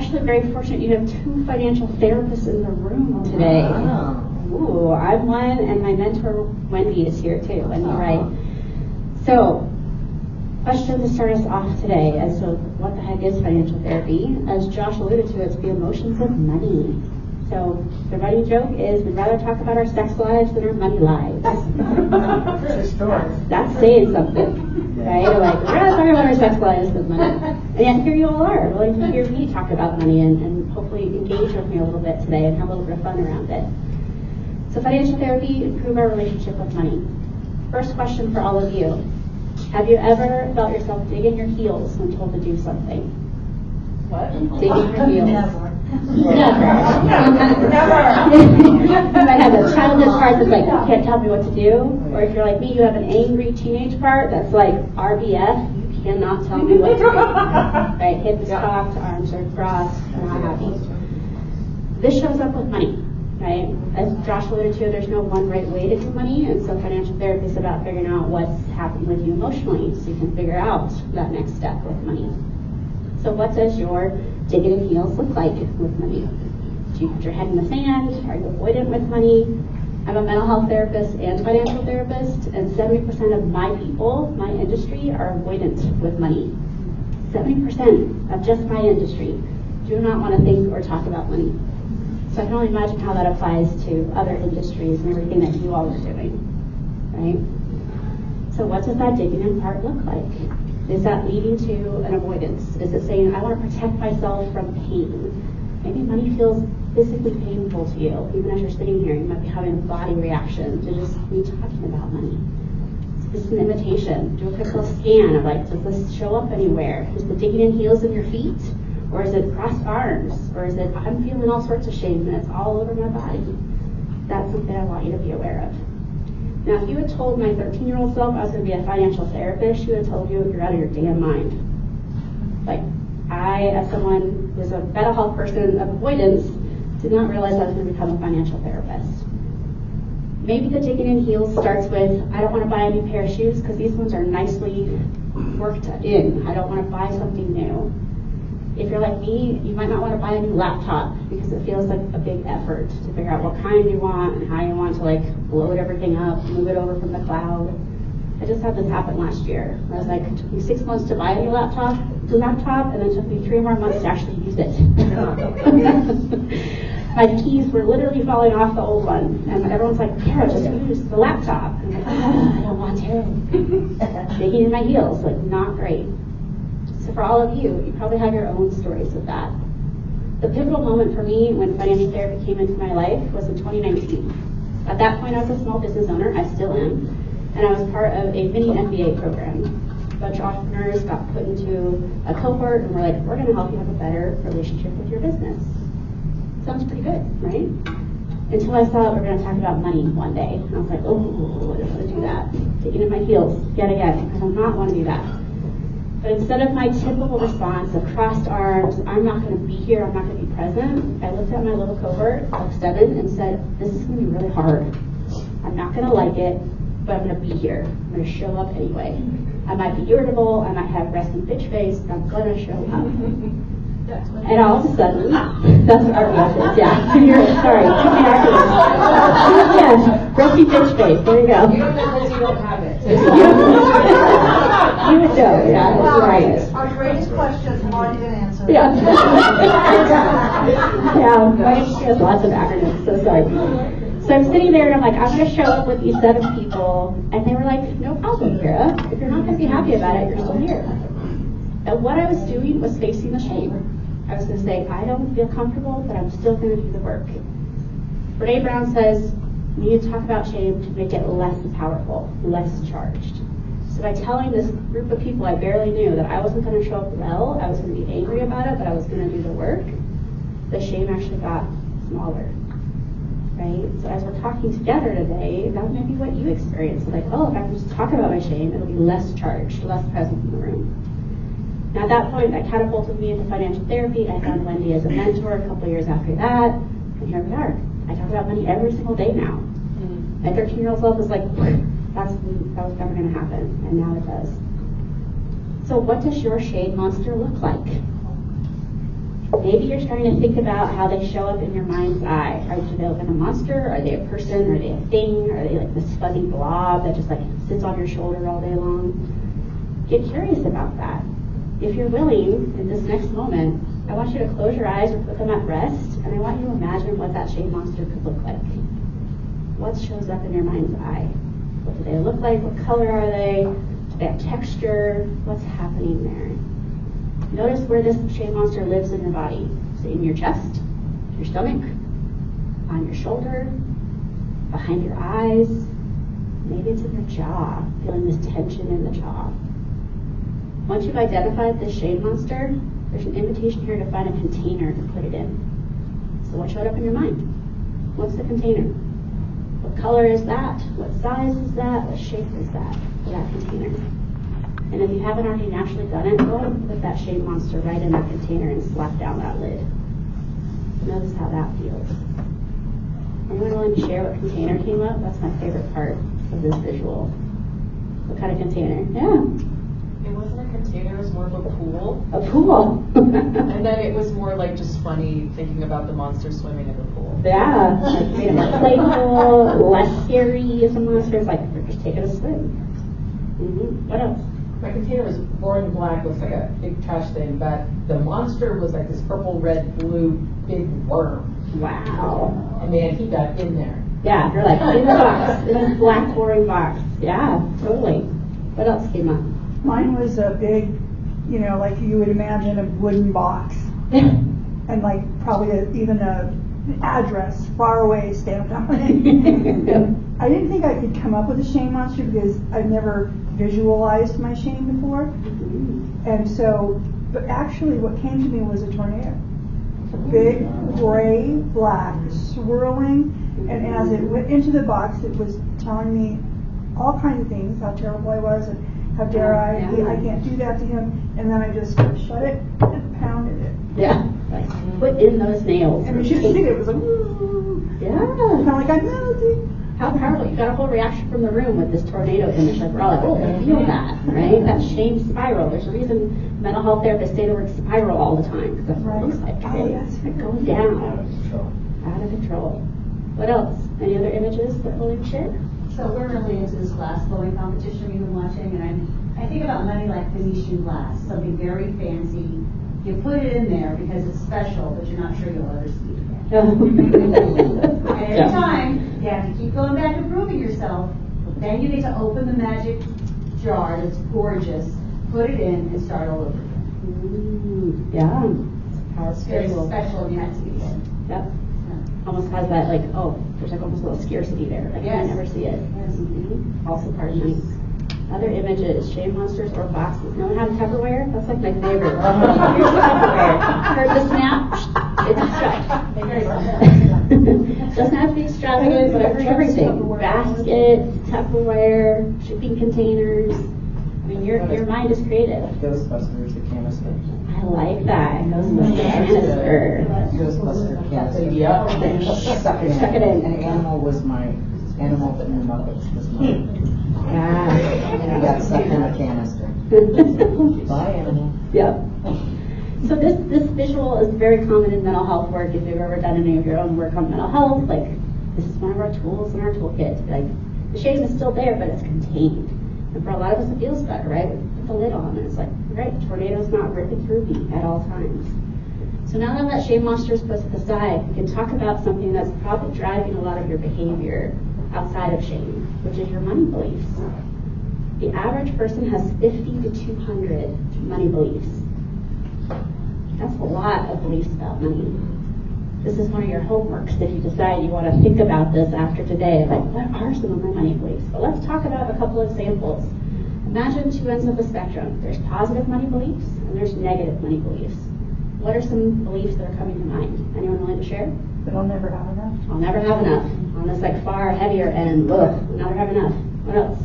actually very fortunate you have two financial therapists in the room today. Wow. Ooh, I'm one, and my mentor, Wendy, is here too. Wendy Wright. So, question to start us off today as to what the heck is financial therapy. As Josh alluded to, it's the emotions of money. So, the running joke is we'd rather talk about our sex lives than our money lives. That's saying something, right? Like, we're rather talking about our sex lives than money. And yet here you all are, willing to hear me talk about money and hopefully engage with me a little bit today and have a little bit of fun around it. So financial therapy, improve our relationship with money. First question for all of you. Have you ever felt yourself digging your heels when told to do something? What? Digging your heels. Never. You might have a childish part that's like, you can't tell me what to do. Or if you're like me, you have an angry teenage part that's like, RBF, you cannot tell me what to do. Right? Hips cocked, arms are crossed, not happy. This shows up with money. Right? As Josh alluded to, there's no one right way to do money, and so financial therapy is about figuring out what's happening with you emotionally so you can figure out that next step with money. So what does your digging in heels look like with money? Do you put your head in the sand? Are you avoidant with money? I'm a mental health therapist and financial therapist, and 70% of my people, my industry, are avoidant with money. 70% of just my industry do not want to think or talk about money. So I can only imagine how that applies to other industries and everything that you all are doing, right? So what does that digging in part look like? Is that leading to an avoidance? Is it saying, I want to protect myself from pain? Maybe money feels physically painful to you. Even as you're sitting here, you might be having a body reaction to just me talking about money. Is this an invitation? Do a quick little scan of like, does this show up anywhere? Is the digging in heels in your feet? Or is it crossed arms? Or is it, I'm feeling all sorts of shame and it's all over my body? That's something I want you to be aware of. Now, if you had told my 13-year-old self I was going to be a financial therapist, she would have told you you're out of your damn mind. Like, I, as someone who's a mental health person of avoidance, did not realize I was going to become a financial therapist. Maybe the digging in heels starts with, I don't want to buy a new pair of shoes because these ones are nicely worked in. I don't want to buy something new. If you're like me, you might not want to buy a new laptop because it feels like a big effort to figure out what kind you want and how you want to like load everything up, move it over from the cloud. I just had this happen last year. I was like, it took me 6 months to buy a new laptop, and then it took me 3 more months to actually use it. My keys were literally falling off the old one, and everyone's like, Khara, just use the laptop. And I'm like, I don't want to. Digging in my heels, like not great. So for all of you, you probably have your own stories with that. The pivotal moment for me when financial therapy came into my life was in 2019. At that point, I was a small business owner, I still am, and I was part of a mini MBA program. A bunch of entrepreneurs got put into a cohort and were like, we're going to help you have a better relationship with your business. Sounds pretty good, right? Until I saw that we were going to talk about money one day. And I was like, oh, I don't want to do that. Digging in my heels yet again. I do not want to do that. But instead of my typical response of crossed arms, I'm not going to be here, I'm not going to be present, I looked at my little cohort of 7 and said, this is going to be really hard. I'm not going to like it, but I'm going to be here. I'm going to show up anyway. I might be irritable, I might have resting bitch face, but I'm going to show up. And all of a sudden, that's what our message, yeah. Sorry, yeah, resting bitch face, there you go. You don't know because you don't have it. You would know, yeah, that's right. Our greatest questions have already been answered. Yeah. Yeah, my industry has lots of acronyms, so sorry. So I'm sitting there and I'm like, I'm going to show up with these 7 people. And they were like, no problem, Khara. If you're not going to be happy about it, you're still here. And what I was doing was facing the shame. I was going to say, I don't feel comfortable, but I'm still going to do the work. Brene Brown says, we need to talk about shame to make it less powerful, less charged. So by telling this group of people I barely knew that I wasn't going to show up well, I was going to be angry about it, but I was going to do the work, the shame actually got smaller. Right? So as we're talking together today, that may be what you experience. Like, oh, if I can just talk about my shame, it'll be less charged, less present in the room. Now at that point, that catapulted me into financial therapy. I found Wendy as a mentor a couple years after that, and here we are. I talk about money every single day now. My 13-year-old self was like, that was never going to happen, and now it does. So what does your shame monster look like? Maybe you're starting to think about how they show up in your mind's eye. Do they look like a monster? Are they a person? Are they a thing? Are they like this fuzzy blob that just like sits on your shoulder all day long? Get curious about that. If you're willing, in this next moment, I want you to close your eyes or put them at rest, and I want you to imagine what that shade monster could look like. What shows up in your mind's eye? What do they look like? What color are they? Do they have texture? What's happening there? Notice where this shade monster lives in your body. Is it in your chest, your stomach, on your shoulder, behind your eyes? Maybe it's in your jaw, feeling this tension in the jaw. Once you've identified this shade monster, there's an invitation here to find a container to put it in. So what showed up in your mind? What's the container? What color is that? What size is that? What shape is that for that container? And if you haven't already naturally done it, go ahead and put that shade monster right in that container and slap down that lid. Notice how that feels. Anyone willing to share what container came up? That's my favorite part of this visual. What kind of container? Yeah. It wasn't a container, it was more of a pool. A pool. And then it was more like just funny thinking about the monster swimming in the pool. Yeah, like made it more playful, less scary as a monster. It's like we're just taking a swim. What else? My container was boring black, looks like a big trash thing, but the monster was like this purple, red, blue, big worm. Wow. And man, he got in there. Yeah, you're like in the box, in a black boring box. Yeah, totally. What else came up? Mine was a big, like you would imagine a wooden box. And like probably even an address far away stamped on it. I didn't think I could come up with a shame monster because I've never visualized my shame before. And so, but actually what came to me was a tornado. Big, gray, black, swirling, and as it went into the box, it was telling me all kinds of things, how terrible I was, and how dare I can't do that to him, and then I just shut it and pounded it. Yeah, like put in those nails. And you should see it was like, yeah. kind of like I'm melting. How powerful. You got a whole reaction from the room with this tornado image. Like we're all like, oh, I feel that, right? That shame spiral. There's a reason mental health therapists say the word spiral all the time, because that's what it looks like. Right? It goes down. Out of control. What else? Any other images that we'll share? So we're really into this glass blowing competition we've been watching, and I think about money like Venetian glass, something very fancy. You put it in there because it's special, but you're not sure you'll ever see it again. And every time, you have to keep going back and proving yourself. Then you need to open the magic jar that's gorgeous, put it in, and start all over again. Yeah. It's very special and you have to be there. Yep. Almost has that like, oh, there's like almost a little scarcity there. Like Yes. you never see it. Yes. Also part of money. Other images, shame monsters or boxes. No one have Tupperware? That's like my favorite. Here's Tupperware. Heard the snap? It's a doesn't have to be extravagant, but everything. Baskets, Tupperware, shipping containers. I mean, your mind is creative. Ghostbusters, the canister. I like that. Ghostbusters canister. Ghostbuster canister. Yeah. Suck it in. And animal was my animal that knew Muppets was mine. Yeah. He got sucked in a canister. Bye, animal. Yep. So this visual is very common in mental health work. If you've ever done any of your own work on mental health, like this is one of our tools in our toolkit. Like the shame is still there, but it's contained. And for a lot of us, it feels better, right? We put the lid on, and it's like, right, the tornado's not ripping through me at all times. So now that shame monster is put to the side, we can talk about something that's probably driving a lot of your behavior outside of shame, which is your money beliefs. The average person has 50 to 200 money beliefs. That's a lot of beliefs about money. This is one of your homeworks if you decide you want to think about this after today. Like, what are some of my money beliefs? But let's talk about a couple examples. Imagine two ends of the spectrum. There's positive money beliefs and there's negative money beliefs. What are some beliefs that are coming to mind? Anyone willing to share? But I'll never have enough. I'll never have enough. On this like far heavier end, ugh, I'll never have enough. What else?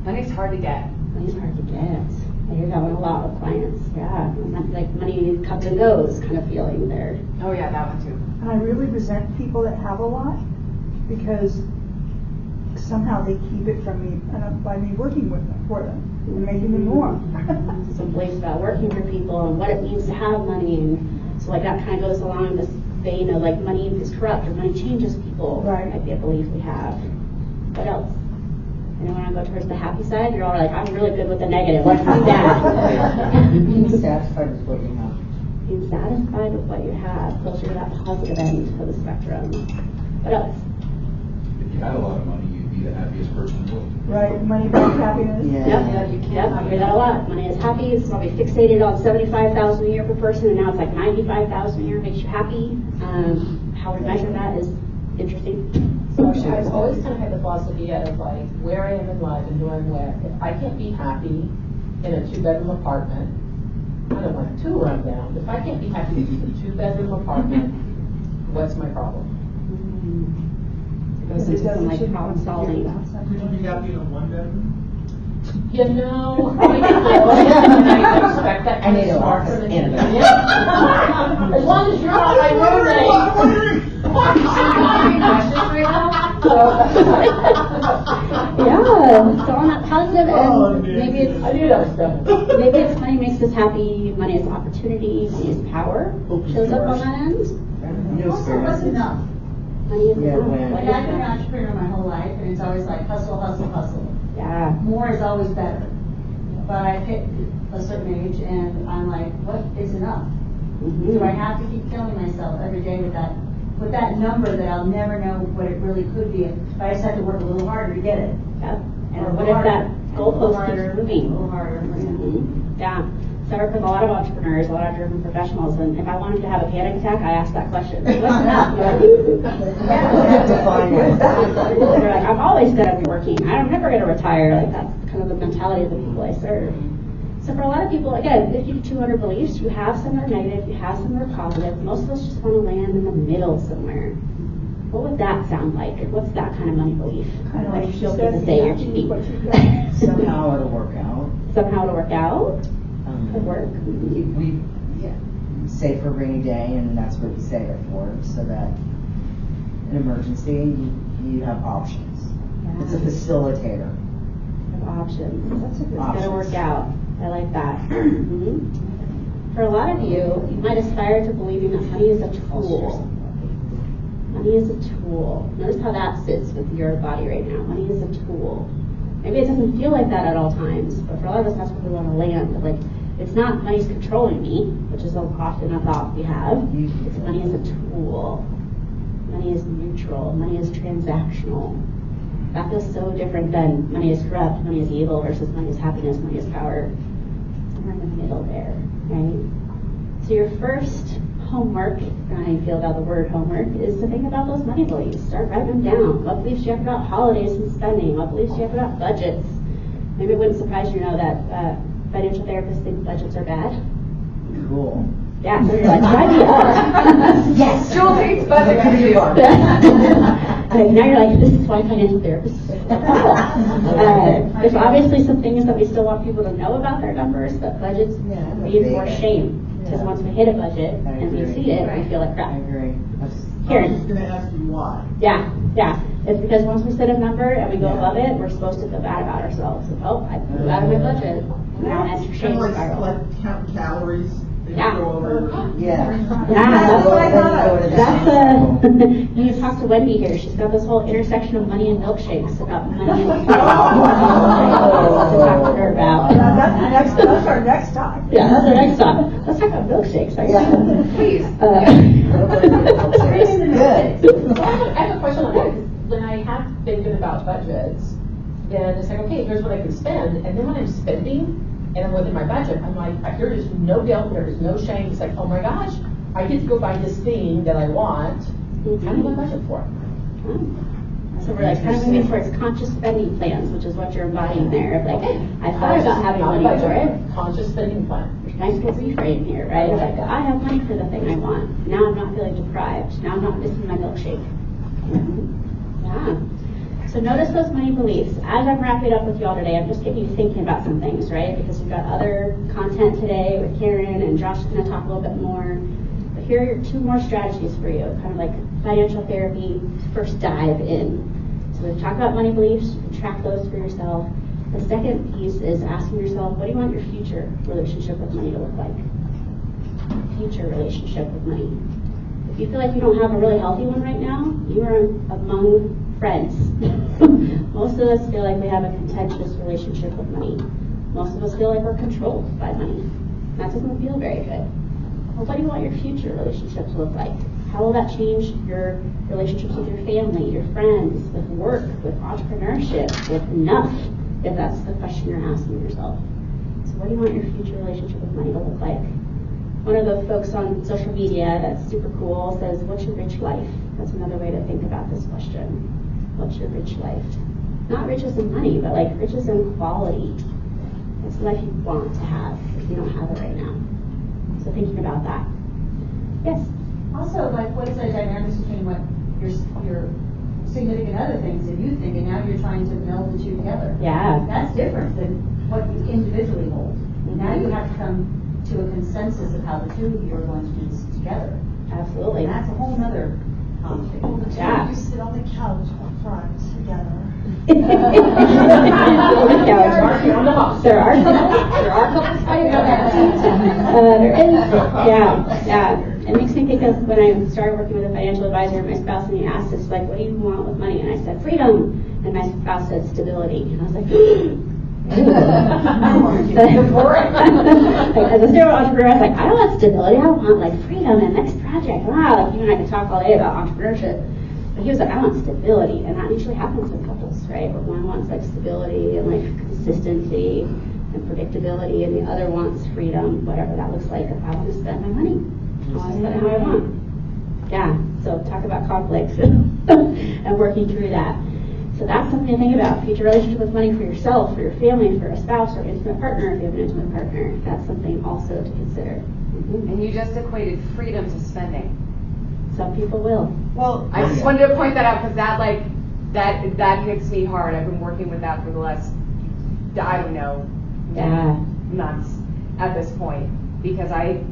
Money's hard to get. Money's hard to get. I hear that one a lot with clients. Yeah, like money comes and goes kind of feeling there. Oh yeah, that one too. And I really resent people that have a lot because somehow they keep it from me and by me working with them for them. make even more. Some beliefs about working for people and what it means to have money, and so like that kind of goes along this vein of like money is corrupt or money changes people. Right. Might be a belief we have. What else? Anyone want to go towards the happy side? You're all like, I'm really good with the negative. Let's do that. Being satisfied with what you have. Being satisfied with what you have, closer to that positive end of the spectrum. What else? If you had a lot of money, you'd be the happiest person in the world. Right, money brings happiness. Yep, you can't yep, I have hear that a lot. Money is happy. It's probably fixated on $75,000 a year per person, and now it's like $95,000 a year makes you happy. How we measure that is interesting. So I've always kind of had the philosophy of like where I am in life and who I'm with. If I can't be happy in a 2-bedroom apartment, I don't want to run down. If I can't be happy in a 2-bedroom apartment, what's my problem? It goes into some like problem solving. Could you be happy in a 1-bedroom? You know, I expect that I kind need of an smart office from and a a yeah. As long as you're not my roommate. Yeah, so on that positive Oh, end, maybe it's I knew that was coming. maybe it's money makes us happy, money is opportunity, money is power. Shows up on that end. New Also, what's experiences. enough? Money is Yeah, enough. when- What Like, is I've been an that? entrepreneur my whole life, and it's always like hustle, hustle, hustle. Yeah. More is always better. But I hit a certain age, and I'm like, what is enough? Do I have to keep killing myself every day with that number that I'll never know what it really could be? But I just have to work a little harder to get it. Yep. And Or what if that goalpost keeps A moving? little harder. Yeah. So I work with a lot of entrepreneurs, a lot of driven professionals, and if I wanted to have a panic attack, I ask that question. What's enough? Define it. They're like, I'm always going to be working. I'm never going to retire. Like that's kind of the mentality of the people I serve. So for a lot of people, again, 50 to 200 beliefs, you have some that are negative, you have some that are positive. Most of us just want to land in the middle somewhere. What would that sound like? What's that kind of money belief? Kind of What like do she you feel said, good to say you or have to to do be? what you've got. Somehow it'll work out. Somehow it'll work out. Could work. We save for a rainy day, and that's what we save it for, so that in emergency, you have options. It's a facilitator. Of options. That's a good It's going to Options. work out. I like that. For a lot of you, you might aspire to believing that money is a tool. Money is a tool. Notice how that sits with your body right now. Money is a tool. Maybe it doesn't feel like that at all times, but for a lot of us, that's where we want to land. Like, it's not money's controlling me, which is often a thought we have. It's money is a tool. Money is neutral. Money is transactional. That feels so different than money is corrupt, money is evil versus money is happiness, money is power. Somewhere in the middle there, right? So your first homework, and how you feel about the word homework, is to think about those money beliefs. Start writing them down. What beliefs do you have about holidays and spending? What beliefs do you have about budgets? Maybe it wouldn't surprise you to know that financial therapists think budgets are bad. Cool. Yeah, so you're like, sign me up. Yes! Jewel hates budget. Now you're like, this is why financial therapists. There's obviously some things that we still want people to know about their numbers, but budgets I'm a reinforce big- shame. Because Yeah. once we hit a budget I and we agree. see it, we feel like I crap. agree. I was just Karen. gonna ask you why. Yeah. It's because once we set a number and we go Yeah. above it, we're supposed to feel bad about ourselves. Oh, I blew out of my budget. Now enter Kind shame of like, spiral. like counting calories. And Yeah. Go over. Yeah. Yeah, what I thought. that's you need to talk to Wendy here. She's got this whole intersection of money and milkshakes about money and to talk to her about. That's our next time. Yeah, that's our next time. Let's talk about milkshakes. Right? Yeah. Please. Good. I have a question on that, because when I have thinking about budgets, then it's like, okay, here's what I can spend, and then when I'm spending, and I'm within my budget, I'm like, here is no guilt, there is no shame, it's like, oh my gosh, I get to go buy this thing that I want, how do I budget for it? So we're like kind of moving towards conscious spending plans, which is what you're embodying there. Of like, I thought about having Not money for budget, it. Conscious spending plan. Nice little reframe here, right? It's like, I have money for the thing I want. Now I'm not feeling deprived. Now I'm not missing my milkshake. Yeah. So notice those money beliefs. As I'm wrapping up with y'all today, I'm just getting you thinking about some things, right? Because we've got other content today with Karen, and Josh is going to talk a little bit more. But here are your 2 more strategies for you, kind of like financial therapy, first dive in. So we've talked about money beliefs. You can track those for yourself. The second piece is asking yourself, what do you want your future relationship with money to look like? Future relationship with money. If you feel like you don't have a really healthy one right now, you are among friends. Most of us feel like we have a contentious relationship with money. Most of us feel like we're controlled by money. That doesn't feel very good. Well, what do you want your future relationship to look like? How will that change your relationships with your family, your friends, with work, with entrepreneurship, with enough, if that's the question you're asking yourself. So what do you want your future relationship with money to look like? One of the folks on social media that's super cool says, what's your rich life? That's another way to think about this question. What's your rich life? Not riches in money, but like riches in quality. What's the life you want to have if you don't have it right now? So thinking about that. Yes? Also, like, what's the dynamics between what your significant other thinks and you think, and now you're trying to meld the two together? Yeah. That's different than what you individually hold. Now you have to come to a consensus of how the two of you are going to do this together. Absolutely. And that's a whole nother conversation. Yeah. You sit on the couch up front together. There are couples fighting about that. There is, yeah. It makes me think of when I started working with a financial advisor, my spouse, and he asked us, like, what do you want with money? And I said, freedom. And my spouse said, stability. And I was like, as a serial entrepreneur, I was like, I don't want stability. I want like freedom and next project. Wow, like, you and I could talk all day about entrepreneurship. But he was like, I want stability. And that usually happens in couples, right? Where one wants like stability and like consistency and predictability, and the other wants freedom, whatever that looks like. I want to spend my money. I want to spend it how I want. Yeah, so talk about conflicts and working through that. So that's something to think about. Future relationship with money for yourself, for your family, for a spouse or intimate partner, if you have an intimate partner. That's something also to consider. Mm-hmm. And you just equated freedom to spending. Some people will. Well, I just wanted to point that out because that hits me hard. I've been working with that for the last, I don't know, months at this point, because I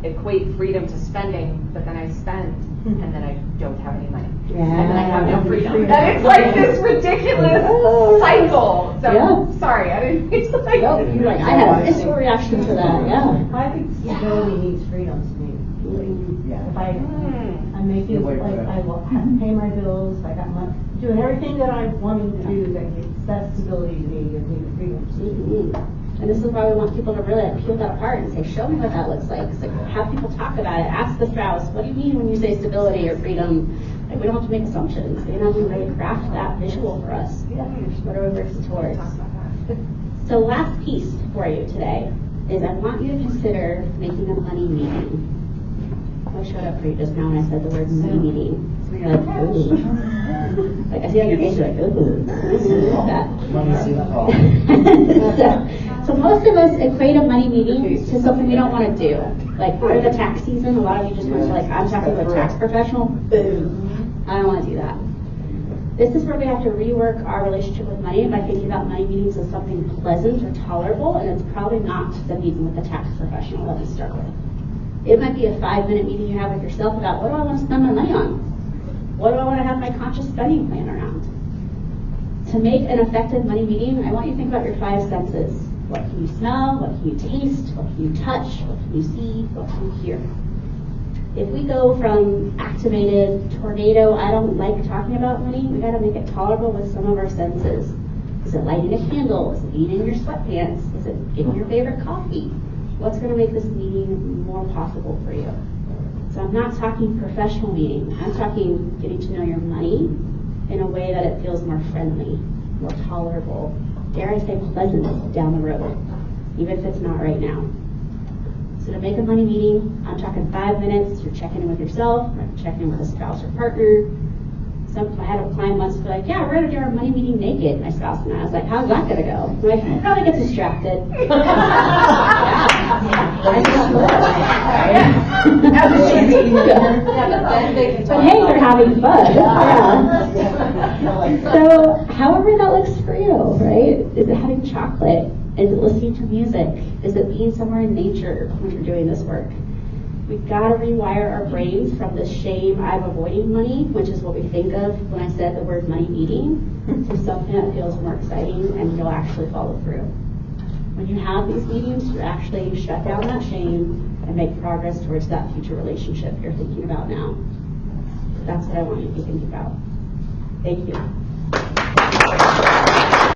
equate freedom to spending, but then I spend, and then I don't have any money. Yeah. And then I have no freedom. And it's like this ridiculous cycle. So, sorry, I didn't mean to like... Nope, you're like, I had a visceral reaction to that, yeah. I think stability needs freedom to me. If I'm making, like, I will have to pay my bills, I got my, doing everything that I wanted to do, that's stability to me, gives me the freedom to do. And this is why we want people to really peel that apart and say, show me what that looks like. It's like, have people talk about it. Ask the spouse, what do you mean when you say stability or freedom? Like, we don't have to make assumptions. We have to really craft that visual for us. What are we working towards? So last piece for you today is I want you to consider making a money meeting. What showed up for you just now when I said the word money meeting? So you're like, ooh. Like, I see on your face, you're like, ooh. So most of us equate a money meeting to something we don't want to do. Like, we're in the tax season, a lot of you just went to like, I'm talking to a tax professional. Boom. I don't want to do that. This is where we have to rework our relationship with money by thinking about money meetings as something pleasant or tolerable, and it's probably not the meeting with the tax professional that we start with. It might be a 5-minute meeting you have with yourself about what do I want to spend my money on? What do I want to have my conscious spending plan around? To make an effective money meeting, I want you to think about your 5 senses. What can you smell? What can you taste? What can you touch? What can you see? What can you hear? If we go from activated tornado, I don't like talking about money, we got to make it tolerable with some of our senses. Is it lighting a candle? Is it being in your sweatpants? Is it getting your favorite coffee? What's going to make this meeting more possible for you? So I'm not talking professional meeting. I'm talking getting to know your money in a way that it feels more friendly, more tolerable, dare I say pleasant down the road, even if it's not right now. So to make a money meeting, I'm talking 5 minutes. You're checking in with yourself, or checking in with a spouse or partner. I had a client once be like, yeah, we're going to do our money meeting naked, my spouse and I. I was like, how's that going to go? I'm like, I probably get distracted. But hey, they're having fun. Yeah. So however that looks for you, right? Is it having chocolate? Is it listening to music? Is it being somewhere in nature when you're doing this work? We've got to rewire our brains from the shame I'm avoiding money, which is what we think of when I said the word money meeting, to something that feels more exciting and you'll actually follow through. When you have these meetings, you actually shut down that shame and make progress towards that future relationship you're thinking about now. That's what I want you to be thinking about. Thank you.